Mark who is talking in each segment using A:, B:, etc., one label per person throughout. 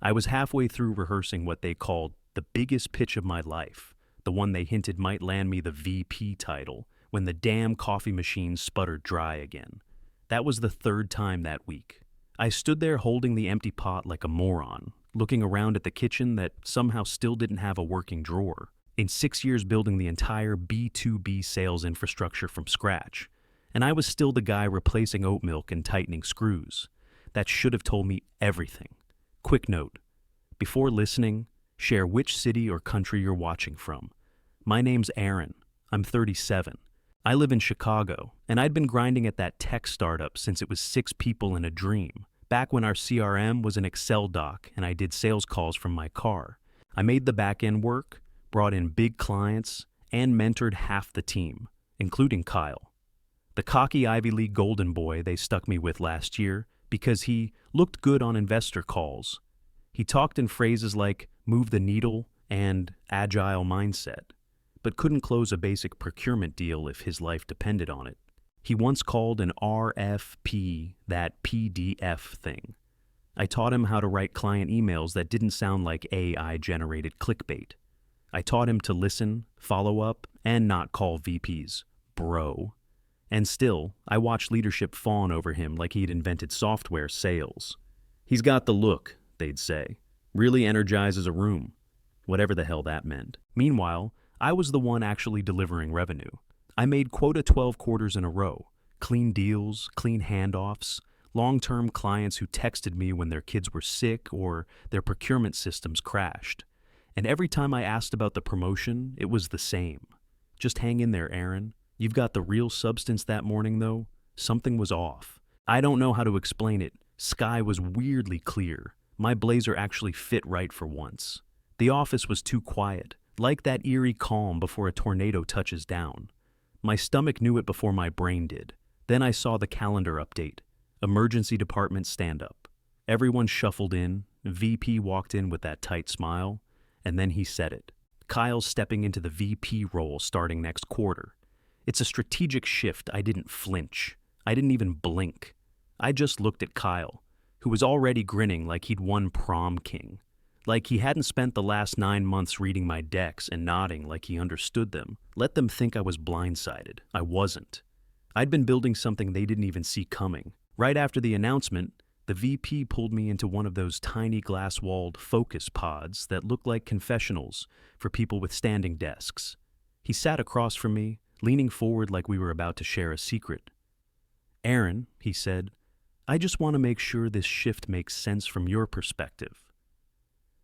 A: I was halfway through rehearsing what they called the biggest pitch of my life, the one they hinted might land me the VP title, when the damn coffee machine sputtered dry again. That was the third time that week. I stood there holding the empty pot like a moron, looking around at the kitchen that somehow still didn't have a working drawer. In 6 years building the entire B2B sales infrastructure from scratch, and I was still the guy replacing oat milk and tightening screws. That should have told me everything. Quick note: before listening, share which city or country you're watching from. My name's Aaron. I'm 37. I live in Chicago, and I'd been grinding at that tech startup since it was 6 people in a dream, back when our CRM was an Excel doc and I did sales calls from my car. I made the back-end work, brought in big clients, and mentored half the team, including Kyle, the cocky Ivy League golden boy they stuck me with last year because he looked good on investor calls. He talked in phrases like move the needle and agile mindset, but couldn't close a basic procurement deal if his life depended on it. He once called an RFP that PDF thing. I taught him how to write client emails that didn't sound like AI-generated clickbait. I taught him to listen, follow up, and not call VPs bro. And still, I watched leadership fawn over him like he'd invented software sales. He's got the look, they'd say. Really energizes a room. Whatever the hell that meant. Meanwhile, I was the one actually delivering revenue. I made quota 12 quarters in a row. Clean deals, clean handoffs, long-term clients who texted me when their kids were sick or their procurement systems crashed. And every time I asked about the promotion, it was the same. Just hang in there, Aaron. You've got the real substance that morning, though. Something was off. I don't know how to explain it. Sky was weirdly clear. My blazer actually fit right for once. The office was too quiet, like that eerie calm before a tornado touches down. My stomach knew it before my brain did. Then I saw the calendar update. Emergency department stand-up. Everyone shuffled in. VP walked in with that tight smile. And then he said it. Kyle's stepping into the VP role starting next quarter. It's a strategic shift. I didn't flinch. I didn't even blink. I just looked at Kyle, who was already grinning like he'd won prom king. Like he hadn't spent the last 9 months reading my decks and nodding like he understood them. Let them think I was blindsided. I wasn't. I'd been building something they didn't even see coming. Right after the announcement, the VP pulled me into one of those tiny glass-walled focus pods that looked like confessionals for people with standing desks. He sat across from me, leaning forward like we were about to share a secret. Aaron, he said, I just want to make sure this shift makes sense from your perspective.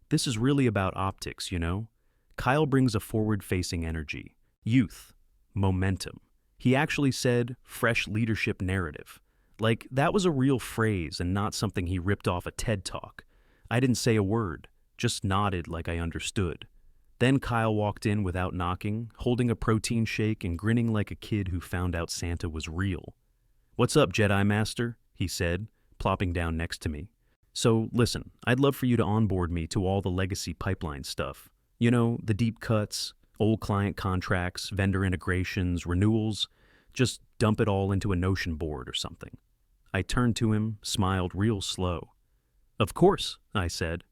A: This is really about optics, you know? Kyle brings a forward-facing energy, youth, momentum. He actually said fresh leadership narrative. Like, that was a real phrase and not something he ripped off a TED Talk. I didn't say a word, just nodded like I understood. Then Kyle walked in without knocking, holding a protein shake and grinning like a kid who found out Santa was real. What's up, Jedi Master? He said, plopping down next to me. So, listen, I'd love for you to onboard me to all the legacy pipeline stuff. You know, the deep cuts, old client contracts, vendor integrations, renewals. Just dump it all into a Notion board or something. I turned to him, smiled real slow. Of course, I said.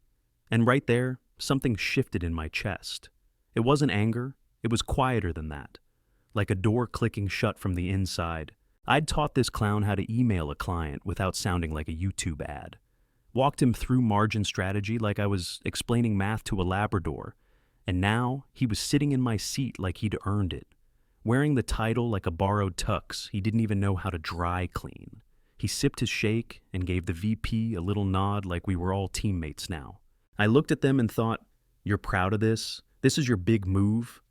A: And right there, something shifted in my chest. It wasn't anger, it was quieter than that. Like a door clicking shut from the inside. I'd taught this clown how to email a client without sounding like a YouTube ad. Walked him through margin strategy like I was explaining math to a Labrador. And now, he was sitting in my seat like he'd earned it. Wearing the title like a borrowed tux he didn't even know how to dry clean. He sipped his shake and gave the VP a little nod like we were all teammates now. I looked at them and thought, you're proud of this? This is your big move?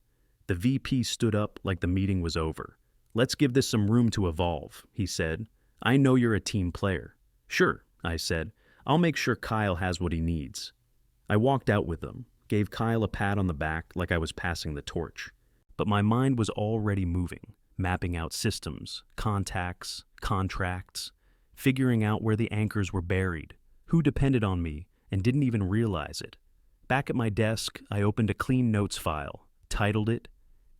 A: The VP stood up like the meeting was over. Let's give this some room to evolve, he said. I know you're a team player. Sure, I said. I'll make sure Kyle has what he needs. I walked out with them, gave Kyle a pat on the back like I was passing the torch. But my mind was already moving, mapping out systems, contacts, contracts, figuring out where the anchors were buried, who depended on me and didn't even realize it. Back at my desk, I opened a clean notes file, titled it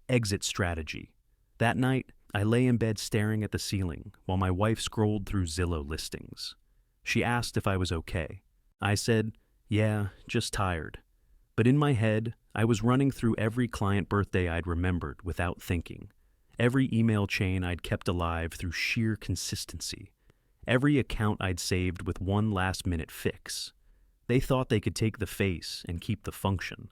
A: Exit Strategy. That night, I lay in bed staring at the ceiling while my wife scrolled through Zillow listings. She asked if I was okay. I said, Yeah, just tired. But in my head, I was running through every client birthday I'd remembered without thinking, every email chain I'd kept alive through sheer consistency, every account I'd saved with one last-minute fix. They thought they could take the face and keep the function.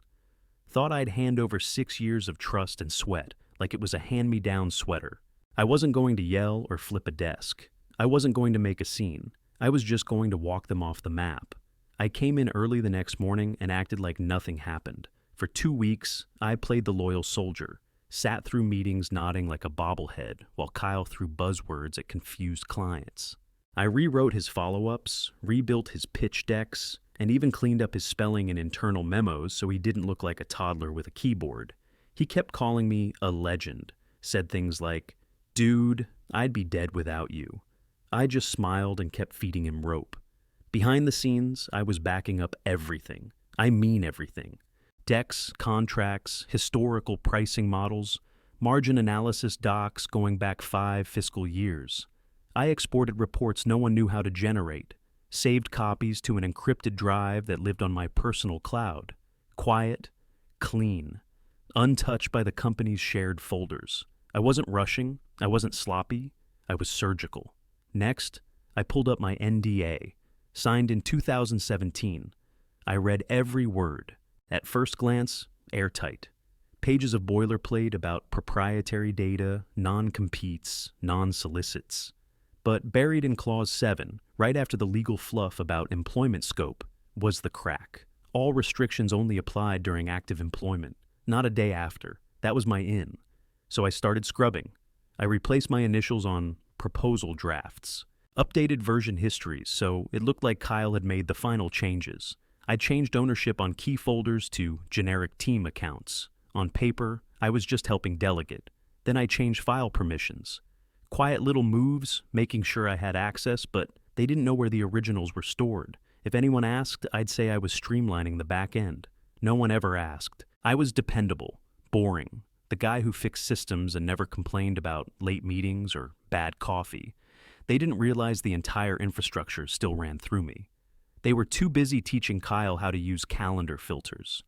A: Thought I'd hand over 6 years of trust and sweat like it was a hand-me-down sweater. I wasn't going to yell or flip a desk. I wasn't going to make a scene. I was just going to walk them off the map. I came in early the next morning and acted like nothing happened. For 2 weeks, I played the loyal soldier, sat through meetings nodding like a bobblehead while Kyle threw buzzwords at confused clients. I rewrote his follow-ups, rebuilt his pitch decks, and even cleaned up his spelling in internal memos so he didn't look like a toddler with a keyboard. He kept calling me a legend, said things like, "Dude, I'd be dead without you." I just smiled and kept feeding him rope. Behind the scenes, I was backing up everything. I mean everything. Decks, contracts, historical pricing models, margin analysis docs going back 5 fiscal years. I exported reports no one knew how to generate, saved copies to an encrypted drive that lived on my personal cloud. Quiet, clean, untouched by the company's shared folders. I wasn't rushing, I wasn't sloppy, I was surgical. Next, I pulled up my NDA, signed in 2017. I read every word. At first glance, airtight. Pages of boilerplate about proprietary data, non-competes, non-solicits. But buried in Clause 7, right after the legal fluff about employment scope, was the crack. All restrictions only applied during active employment, not a day after. That was my in. So I started scrubbing. I replaced my initials on proposal drafts, updated version histories so it looked like Kyle had made the final changes. I changed ownership on key folders to generic team accounts. On paper, I was just helping delegate. Then I changed file permissions. Quiet little moves, making sure I had access, but they didn't know where the originals were stored. If anyone asked, I'd say I was streamlining the back end. No one ever asked. I was dependable, boring, the guy who fixed systems and never complained about late meetings or bad coffee. They didn't realize the entire infrastructure still ran through me. They were too busy teaching Kyle how to use calendar filters.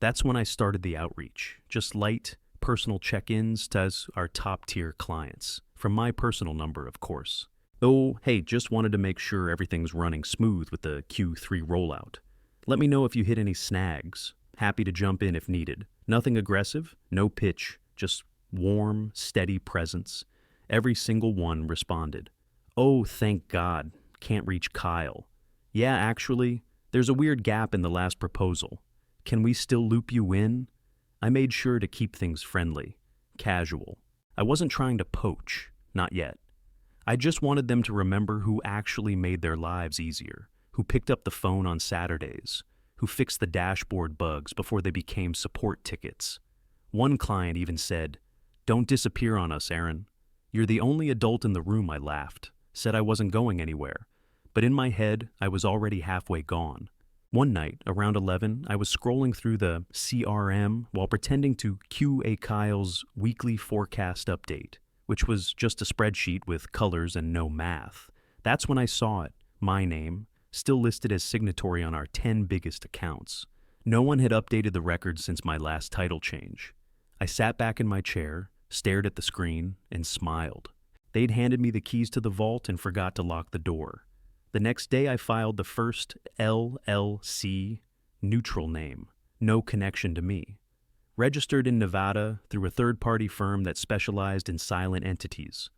A: That's when I started the outreach, just light, personal check-ins to our top-tier clients, from my personal number, of course. Oh, hey, just wanted to make sure everything's running smooth with the Q3 rollout. Let me know if you hit any snags. Happy to jump in if needed. Nothing aggressive, no pitch, just warm, steady presence. Every single one responded. Oh, thank God, can't reach Kyle. Yeah, actually, there's a weird gap in the last proposal. Can we still loop you in? I made sure to keep things friendly, casual. I wasn't trying to poach, not yet. I just wanted them to remember who actually made their lives easier, who picked up the phone on Saturdays, who fixed the dashboard bugs before they became support tickets. One client even said, "Don't disappear on us, Aaron." You're the only adult in the room, I laughed, said I wasn't going anywhere. But in my head, I was already halfway gone. One night, around 11, I was scrolling through the CRM while pretending to QA Kyle's weekly forecast update, which was just a spreadsheet with colors and no math. That's when I saw it, my name, still listed as signatory on our 10 biggest accounts. No one had updated the record since my last title change. I sat back in my chair, stared at the screen, and smiled. They'd handed me the keys to the vault and forgot to lock the door. The next day I filed the first LLC, neutral name, no connection to me. Registered in Nevada through a third-party firm that specialized in silent entities.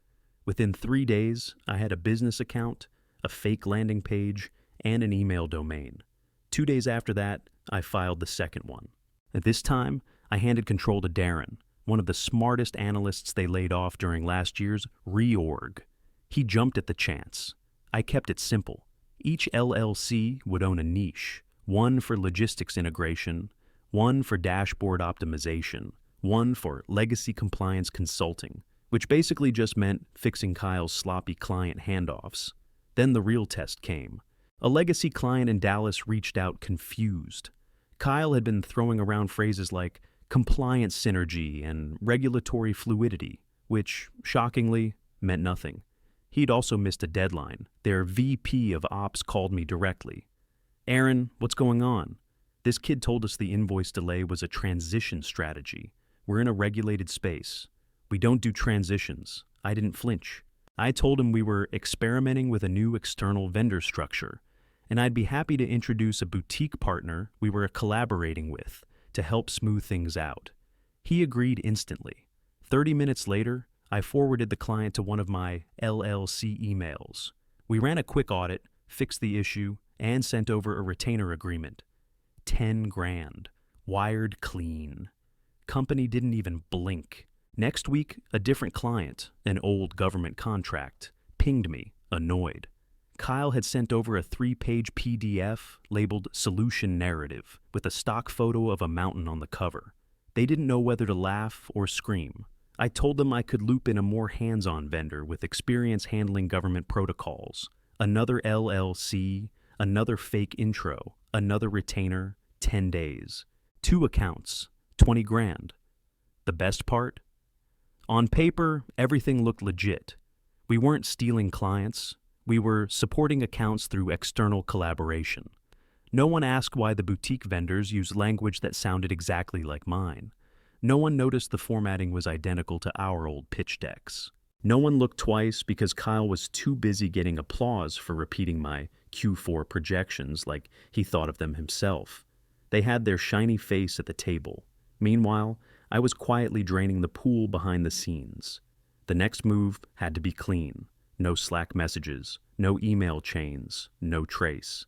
A: Within 3 days, I had a business account, a fake landing page, and an email domain. 2 days after that, I filed the second one. At this time, I handed control to Darren, one of the smartest analysts they laid off during last year's reorg. He jumped at the chance. I kept it simple. Each LLC would own a niche, one for logistics integration, one for dashboard optimization, one for legacy compliance consulting, which basically just meant fixing Kyle's sloppy client handoffs. Then the real test came. A legacy client in Dallas reached out confused. Kyle had been throwing around phrases like compliance synergy and regulatory fluidity, which, shockingly, meant nothing. He'd also missed a deadline. Their VP of Ops called me directly. Aaron, what's going on? This kid told us the invoice delay was a transition strategy. We're in a regulated space. We don't do transitions. I didn't flinch. I told him we were experimenting with a new external vendor structure, and I'd be happy to introduce a boutique partner we were collaborating with to help smooth things out. He agreed instantly. 30 minutes later, I forwarded the client to one of my LLC emails. We ran a quick audit, fixed the issue, and sent over a retainer agreement. 10 grand. Wired clean. Company didn't even blink. Next week, a different client, an old government contract, pinged me, annoyed. Kyle had sent over a 3-page PDF labeled Solution Narrative with a stock photo of a mountain on the cover. They didn't know whether to laugh or scream. I told them I could loop in a more hands-on vendor with experience handling government protocols. Another LLC, another fake intro, another retainer, 10 days. 2 accounts, 20 grand. The best part? On paper, everything looked legit. We weren't stealing clients. We were supporting accounts through external collaboration. No one asked why the boutique vendors used language that sounded exactly like mine. No one noticed the formatting was identical to our old pitch decks. No one looked twice because Kyle was too busy getting applause for repeating my Q4 projections like he thought of them himself. They had their shiny face at the table. Meanwhile, I was quietly draining the pool behind the scenes. The next move had to be clean. No Slack messages, no email chains, no trace.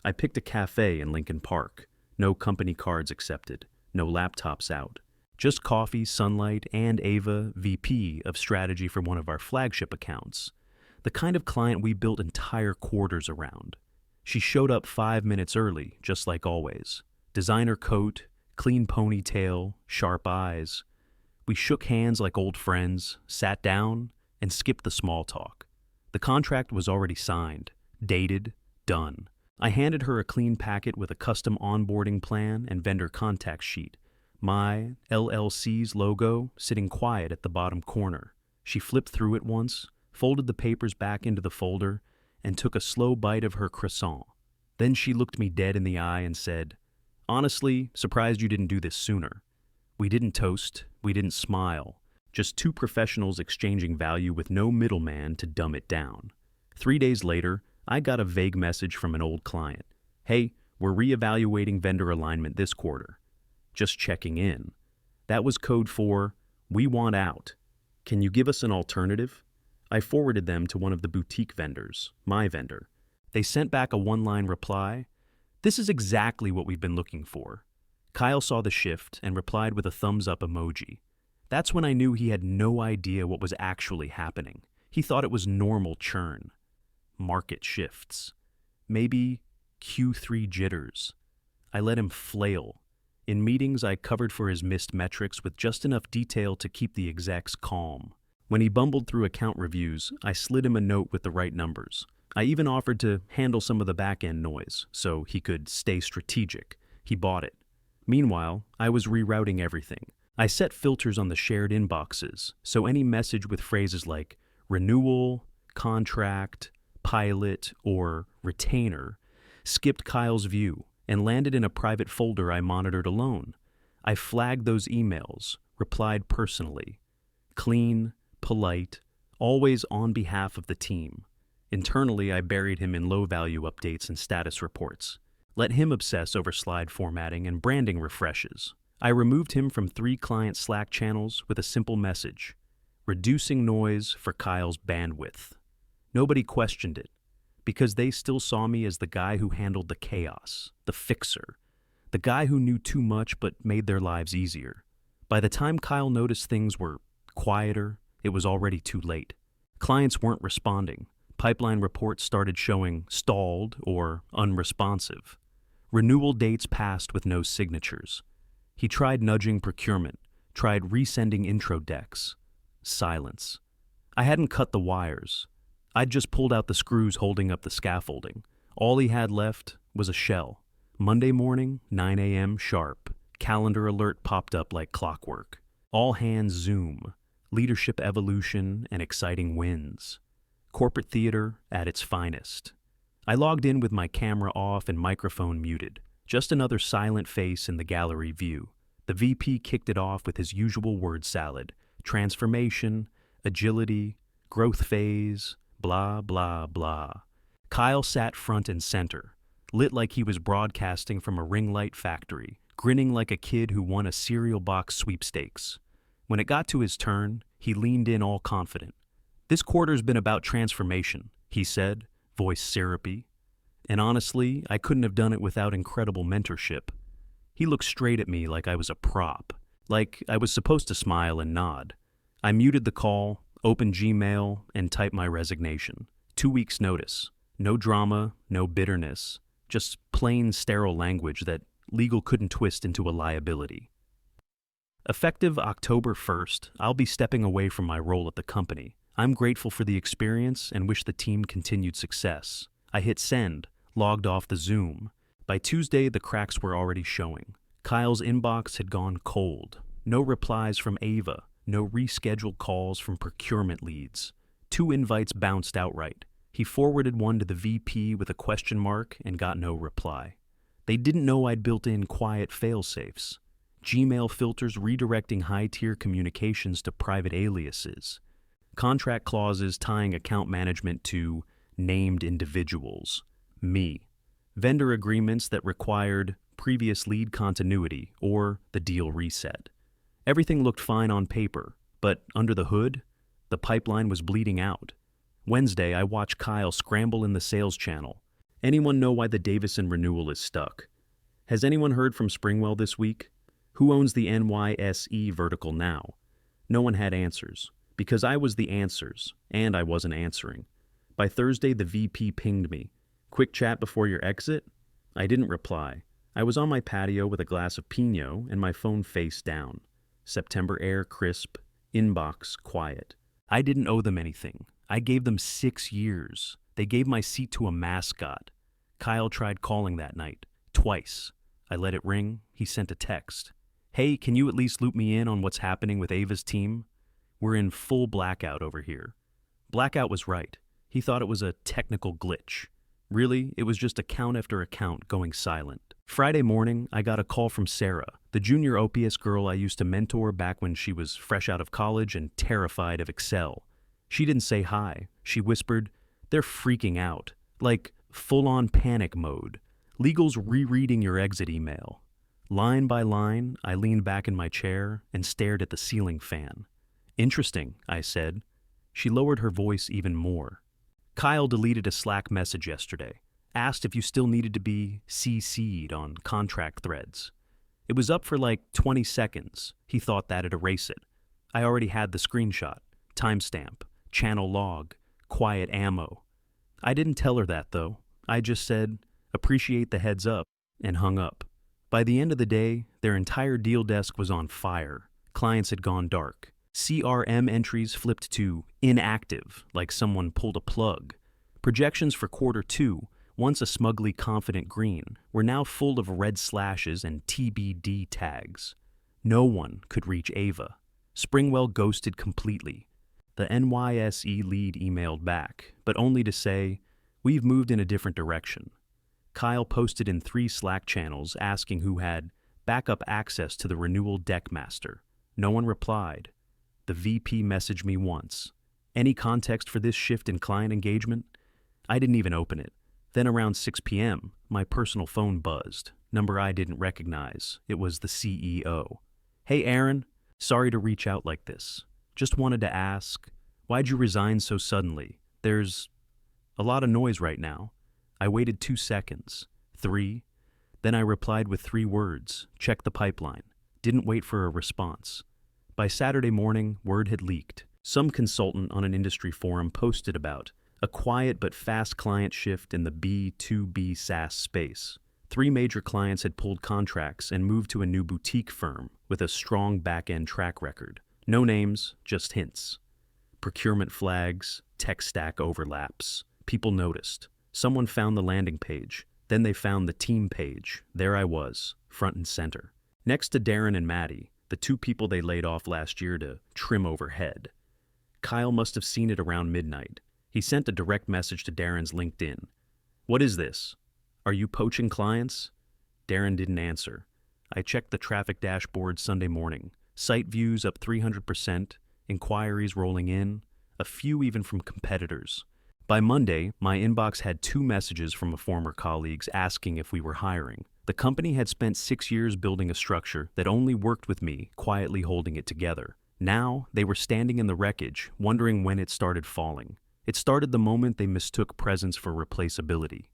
A: I picked a cafe in Lincoln Park. No company cards accepted, no laptops out. Just coffee, sunlight, and Ava, VP of strategy for one of our flagship accounts. The kind of client we built entire quarters around. She showed up 5 minutes early, just like always. Designer coat, clean ponytail, sharp eyes. We shook hands like old friends, sat down, and skipped the small talk. The contract was already signed, dated, done. I handed her a clean packet with a custom onboarding plan and vendor contact sheet. My LLC's logo sitting quiet at the bottom corner. She flipped through it once, folded the papers back into the folder, and took a slow bite of her croissant. Then she looked me dead in the eye and said, "Honestly, surprised you didn't do this sooner." We didn't toast, we didn't smile, just 2 professionals exchanging value with no middleman to dumb it down. 3 days later, I got a vague message from an old client. "Hey, we're reevaluating vendor alignment this quarter. Just checking in." That was code for, "We want out. Can you give us an alternative?" I forwarded them to one of the boutique vendors, my vendor. They sent back a 1-line reply. "This is exactly what we've been looking for." Kyle saw the shift and replied with a thumbs-up emoji. That's when I knew he had no idea what was actually happening. He thought it was normal churn. Market shifts. Maybe Q3 jitters. I let him flail. In meetings, I covered for his missed metrics with just enough detail to keep the execs calm. When he bumbled through account reviews, I slid him a note with the right numbers. I even offered to handle some of the back-end noise so he could stay strategic. He bought it. Meanwhile, I was rerouting everything. I set filters on the shared inboxes, so any message with phrases like renewal, contract, pilot, or retainer skipped Kyle's view and landed in a private folder I monitored alone. I flagged those emails, replied personally. Clean, polite, always on behalf of the team. Internally, I buried him in low-value updates and status reports. Let him obsess over slide formatting and branding refreshes. I removed him from 3 client Slack channels with a simple message: reducing noise for Kyle's bandwidth. Nobody questioned it, because they still saw me as the guy who handled the chaos, the fixer, the guy who knew too much but made their lives easier. By the time Kyle noticed things were quieter, it was already too late. Clients weren't responding. Pipeline reports started showing stalled or unresponsive. Renewal dates passed with no signatures. He tried nudging procurement, tried resending intro decks. Silence. I hadn't cut the wires. I'd just pulled out the screws holding up the scaffolding. All he had left was a shell. Monday morning, 9 a.m. sharp. Calendar alert popped up like clockwork. All hands Zoom. Leadership evolution and exciting wins. Corporate theater at its finest. I logged in with my camera off and microphone muted. Just another silent face in the gallery view. The VP kicked it off with his usual word salad. Transformation, agility, growth phase, blah, blah, blah. Kyle sat front and center, lit like he was broadcasting from a ring light factory, grinning like a kid who won a cereal box sweepstakes. When it got to his turn, he leaned in all confident. "This quarter's been about transformation," he said, voice syrupy. And honestly, I couldn't have done it without incredible mentorship. He looked straight at me like I was a prop, like I was supposed to smile and nod. I muted the call, opened Gmail, and typed my resignation. 2 weeks' notice. No drama, no bitterness, just plain sterile language that legal couldn't twist into a liability. Effective October 1st, I'll be stepping away from my role at the company. I'm grateful for the experience and wish the team continued success. I hit send, logged off the Zoom. By Tuesday, the cracks were already showing. Kyle's inbox had gone cold. No replies from Ava, no rescheduled calls from procurement leads. 2 invites bounced outright. He forwarded one to the VP with a question mark and got no reply. They didn't know I'd built in quiet fail-safes. Gmail filters redirecting high-tier communications to private aliases. Contract clauses tying account management to named individuals. Me. Vendor agreements that required previous lead continuity or the deal reset. Everything looked fine on paper, but under the hood, the pipeline was bleeding out. Wednesday, I watched Kyle scramble in the sales channel. Anyone know why the Davison renewal is stuck? Has anyone heard from Springwell this week? Who owns the NYSE vertical now? No one had answers, because I was the answers, and I wasn't answering. By Thursday, the VP pinged me. "Quick chat before your exit?" I didn't reply. I was on my patio with a glass of Pinot and my phone face down. September air crisp, inbox quiet. I didn't owe them anything. I gave them 6 years. They gave my seat to a mascot. Kyle tried calling that night, twice. I let it ring. He sent a text. "Hey, can you at least loop me in on what's happening with Ava's team? We're in full blackout over here." Blackout was right. He thought it was a technical glitch. Really, it was just account after account going silent. Friday morning, I got a call from Sarah, the junior OPS girl I used to mentor back when she was fresh out of college and terrified of Excel. She didn't say hi. She whispered, "They're freaking out. Like, full-on panic mode. Legal's rereading your exit email." Line by line, I leaned back in my chair and stared at the ceiling fan. "Interesting," I said. She lowered her voice even more. "Kyle deleted a Slack message yesterday. Asked if you still needed to be CC'd on contract threads. It was up for like 20 seconds. He thought that'd erase it. I already had the screenshot, timestamp, channel log, quiet ammo. I didn't tell her that, though. I just said, appreciate the heads up, and hung up. By the end of the day, their entire deal desk was on fire. Clients had gone dark. CRM entries flipped to inactive, like someone pulled a plug. Projections for quarter 2, once a smugly confident green, were now full of red slashes and TBD tags. No one could reach Ava. Springwell ghosted completely. The NYSE lead emailed back, but only to say, "We've moved in a different direction." Kyle posted in 3 Slack channels asking who had backup access to the renewal deckmaster. No one replied. The VP messaged me once. "Any context for this shift in client engagement?" I didn't even open it. Then around 6 p.m., my personal phone buzzed. Number I didn't recognize. It was the CEO. "Hey, Aaron. Sorry to reach out like this. Just wanted to ask, why'd you resign so suddenly? There's a lot of noise right now." I waited 2 seconds, 3. Then I replied with 3 words, "Check the pipeline." Didn't wait for a response. By Saturday morning, word had leaked. Some consultant on an industry forum posted about a quiet but fast client shift in the B2B SaaS space. 3 major clients had pulled contracts and moved to a new boutique firm with a strong back-end track record. No names, just hints. Procurement flags, tech stack overlaps. People noticed. Someone found the landing page. Then they found the team page. There I was, front and center. Next to Darren and Maddie, the 2 people they laid off last year to trim overhead. Kyle must have seen it around midnight. He sent a direct message to Darren's LinkedIn. What is this? Are you poaching clients? Darren didn't answer. I checked the traffic dashboard Sunday morning. Site views up 300%, inquiries rolling in, a few even from competitors. By Monday, my inbox had 2 messages from former colleagues asking if we were hiring. The company had spent 6 years building a structure that only worked with me, quietly holding it together. Now, they were standing in the wreckage, wondering when it started falling. It started the moment they mistook presence for replaceability.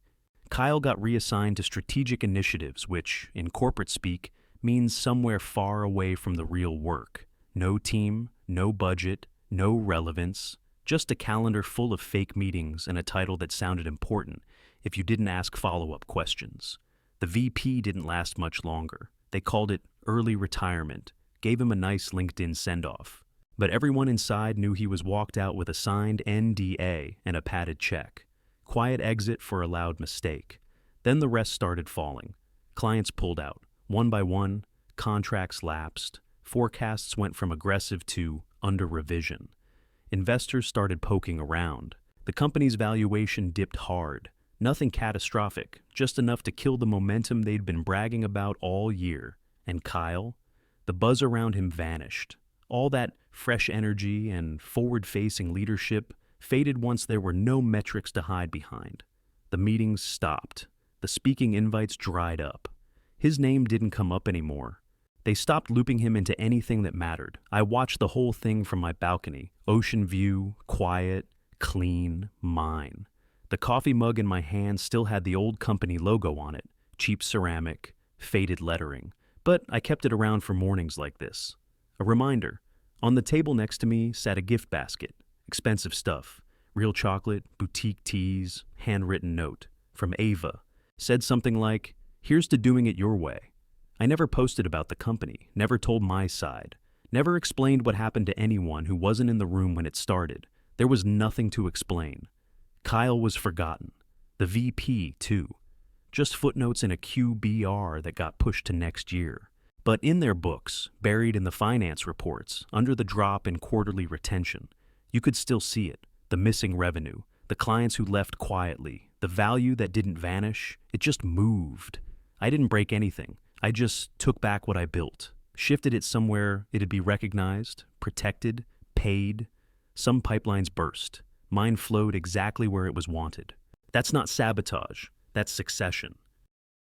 A: Kyle got reassigned to strategic initiatives, which, in corporate speak, means somewhere far away from the real work. No team, no budget, no relevance, just a calendar full of fake meetings and a title that sounded important if you didn't ask follow-up questions. The VP didn't last much longer. They called it early retirement, gave him a nice LinkedIn send-off. But everyone inside knew he was walked out with a signed NDA and a padded check. Quiet exit for a loud mistake. Then the rest started falling. Clients pulled out. One by one, contracts lapsed. Forecasts went from aggressive to under revision. Investors started poking around. The company's valuation dipped hard. Nothing catastrophic, just enough to kill the momentum they'd been bragging about all year. And Kyle? The buzz around him vanished. All that fresh energy and forward-facing leadership faded once there were no metrics to hide behind. The meetings stopped. The speaking invites dried up. His name didn't come up anymore. They stopped looping him into anything that mattered. I watched the whole thing from my balcony. Ocean view, quiet, clean, mine. The coffee mug in my hand still had the old company logo on it, cheap ceramic, faded lettering. But I kept it around for mornings like this. A reminder. On the table next to me sat a gift basket. Expensive stuff. Real chocolate, boutique teas, handwritten note. From Ava. Said something like, "Here's to doing it your way." I never posted about the company, never told my side, never explained what happened to anyone who wasn't in the room when it started. There was nothing to explain. Kyle was forgotten. The VP, too. Just footnotes in a QBR that got pushed to next year. But in their books, buried in the finance reports, under the drop in quarterly retention, you could still see it. The missing revenue, the clients who left quietly, the value that didn't vanish, it just moved. I didn't break anything. I just took back what I built, shifted it somewhere it'd be recognized, protected, paid. Some pipelines burst. Mine flowed exactly where it was wanted. That's not sabotage. That's succession.